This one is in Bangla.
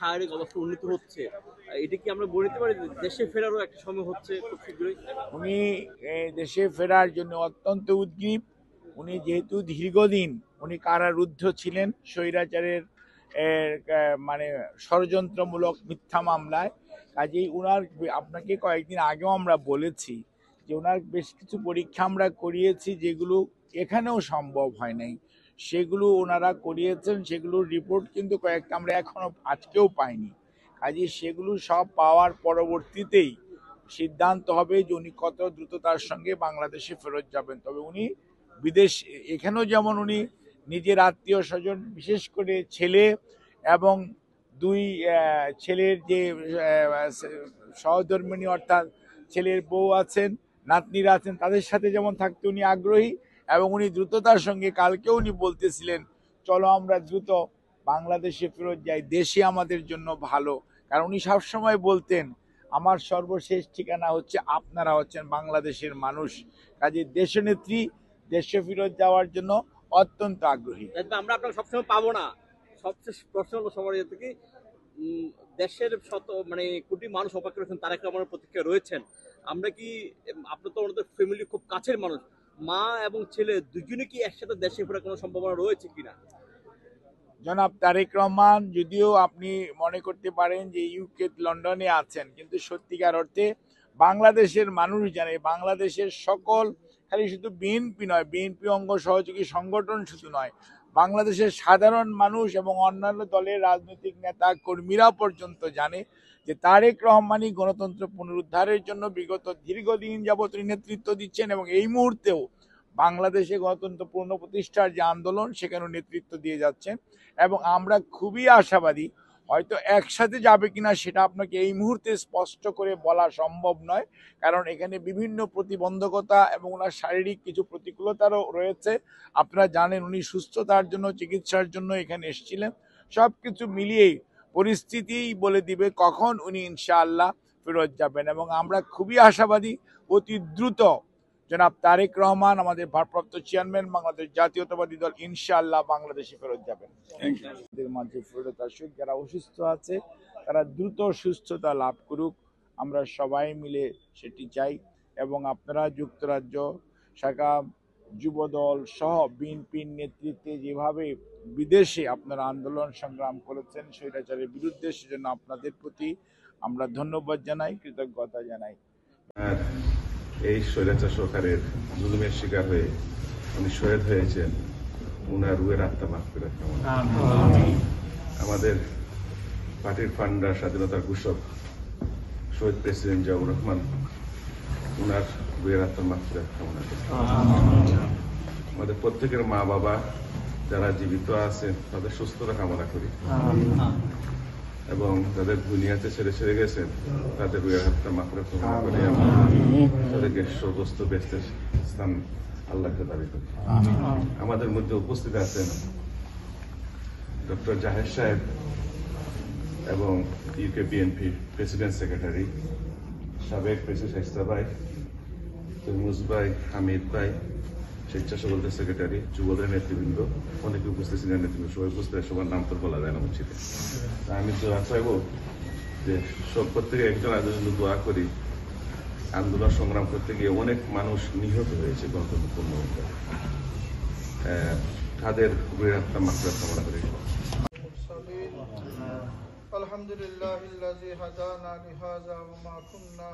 শারীরিক অবস্থা উন্নতি হচ্ছে, এটা কি আমরা বলতে পারি যে দেশে ফেরারও একটা সময় হচ্ছে খুব শীঘ্রই? উনি দেশে ফেরার জন্য অত্যন্ত উদ্গ্রীব। উনি যেহেতু দীর্ঘদিন উনি কারারুদ্ধ ছিলেন স্বৈরাচারের মানে ষড়যন্ত্রমূলক মিথ্যা মামলায়, কাজেই উনার আপনাকে কয়েকদিন আগেও আমরা বলেছি যে ওনার বেশ কিছু পরীক্ষা আমরা করিয়েছি যেগুলো এখানেও সম্ভব হয় নাই, সেগুলো ওনারা করিয়েছেন। সেগুলোর রিপোর্ট কিন্তু কয়েকটা আমরা এখনো আজকেও পাইনি। কাজেই সেগুলো সব পাওয়ার পরবর্তীতেই সিদ্ধান্ত হবে যে উনি কত দ্রুততার সঙ্গে বাংলাদেশে ফেরত যাবেন। তবে উনি বিদেশ এখানেও যেমন উনি নিজের আত্মীয় স্বজন বিশেষ করে ছেলে এবং দুই ছেলের যে সহধর্মিণী অর্থাৎ ছেলের বউ আছেন, নাতনিরা আছেন, তাদের সাথে যেমন থাকতে উনি আগ্রহী এবং উনি দ্রুততার সঙ্গে কালকেও উনি বলতেছিলেন চলো আমরা দ্রুত বাংলাদেশে ফেরত যাই, দেশে আমাদের জন্য ভালো। কারণ উনি সবসময় বলতেন আমার সর্বশেষ ঠিকানা হচ্ছে আপনারা হচ্ছেন বাংলাদেশের মানুষ। কাজে দেশনেত্রী দেশে ফেরত যাওয়ার জন্য অত্যন্ত আগ্রহী। আমরা আপনাকে সবসময় পাবো না। সবচেয়ে প্রশ্ন হলো সবার ইয়ে থেকে দেশের মানে কোটি মানুষ অপেক্ষা করেছেন, তারেক রহমানের প্রতীক্ষা রয়েছেন। আমরা কি আপনার তো আমাদের ফ্যামিলি খুব কাছের মানুষ, মা এবং ছেলে দুজনে কি একসাথে দেশে ফেরার কোনো সম্ভাবনা রয়েছে কিনা? জনাব তারেক রহমান যদিও আপনি মনে করতে পারেন যে ইউকে লন্ডনে আছেন, কিন্তু সত্যিকার অর্থে বাংলাদেশের মানুষ জানে, বাংলাদেশের সকল, খালি শুধু বিএনপি নয়, বিএনপি অঙ্গ সহযোগী সংগঠন শুধু নয়, বাংলাদেশের সাধারণ মানুষ এবং অন্যান্য দলের রাজনৈতিক নেতা কর্মীরা পর্যন্ত জানে যে তারেক রহমানই গণতন্ত্র পুনরুদ্ধারের জন্য বিগত দীর্ঘদিন যাবৎ নেতৃত্ব দিচ্ছেন এবং এই মুহূর্তেও বাংলাদেশে গণতন্ত্র পুনঃপ্রতিষ্ঠার যে আন্দোলন সেখানে নেতৃত্ব দিয়ে যাচ্ছেন। এবং আমরা খুবই আশাবাদী, হয়তো একসাথে যাবে কিনা সেটা আপনাকে এই মুহূর্তে স্পষ্ট করে বলা সম্ভব নয়, কারণ এখানে বিভিন্ন প্রতিবন্ধকতা এবং ওনার শারীরিক কিছু প্রতিকূলতারও রয়েছে। আপনারা জানেন উনি সুস্থতার জন্য চিকিৎসার জন্য এখানে এসেছিলেন। সব কিছু মিলিয়েই পরিস্থিতিই বলে দিবে কখন উনি ইনশাআল্লাহ ফেরত যাবেন এবং আমরা খুবই আশাবাদী অতি দ্রুত জনাব তারেক রহমান আমাদের ভারপ্রাপ্ত চেয়ারম্যান বাংলাদেশ জাতীয়তাবাদী দল ইনশাআল্লাহ বাংলাদেশে ফেরত যাবেন। আমাদের মাঝে ফেরত আসুক, যারা অসুস্থ আছে তারা দ্রুত সুস্থতা লাভ করুক, আমরা সবাই মিলে সেটি চাই। এবং আপনারা যুক্তরাজ্য শাখা যুবদল সহ বিএনপির নেতৃত্বে যেভাবে বিদেশে আপনারা আন্দোলন সংগ্রাম করেছেন স্বৈরাচারের বিরুদ্ধে, সেজন্য আপনাদের প্রতি আমরা ধন্যবাদ জানাই, কৃতজ্ঞতা জানাই। এই স্বৈরাচার সরকারের জুলুমের শিকার হয়ে উনি শহীদ হয়েছেন, উনার রুহের আত্মা মাগফিরাত কামনা। আমাদের পার্টির ফান্ডার, স্বাধীনতার ঘোষক শহীদ প্রেসিডেন্ট জিয়াউর রহমান, উনার রুহের আত্মা মাগফিরাত কামনা করি। আমাদের প্রত্যেকের মা বাবা যারা জীবিত আছেন তাদের সুস্থতা কামনা করি এবং যাদের দুনিয়াতে ছেড়ে গেছেন তাদের রুহের আত্মা মাগফিরাত কামনা করি। তাদেরকে স্বর্গস্থ বেহেশতের স্থান আল্লাহকে দাবি করি। আমাদের মধ্যে উপস্থিত আছেন ডক্টর জাহেদ সাহেব এবং ইউকে বিএনপির প্রেসিডেন্ট সেক্রেটারি, সাবেক প্রেসিডেন্ট শাইস্তা ভাই, তরমুজ ভাই, হামিদ ভাই, স্বেচ্ছাসেবকদের সেক্রেটারি, যুবদের নেতৃবৃন্দ, অনেকে উপস্থিত ছিলেন নেতৃবৃন্দ, সবাই উপস্থিত, সবার নাম তো বলা যায় না উচিত। আমি দোয়া চাইব যে সব প্রত্যেকে একজন আরেকজন দোয়া করি। আন্দোলন সংগ্রাম করতে গিয়ে অনেক মানুষ নিহত হয়েছে গণতন্ত্র পুনরুদ্ধারে, তাদের রুহের আত্মা মাগফিরাত কামনা করি। আলহামদুলিল্লাহিল্লাযী হাদানা লিহাযা ওয়া মা কুন্না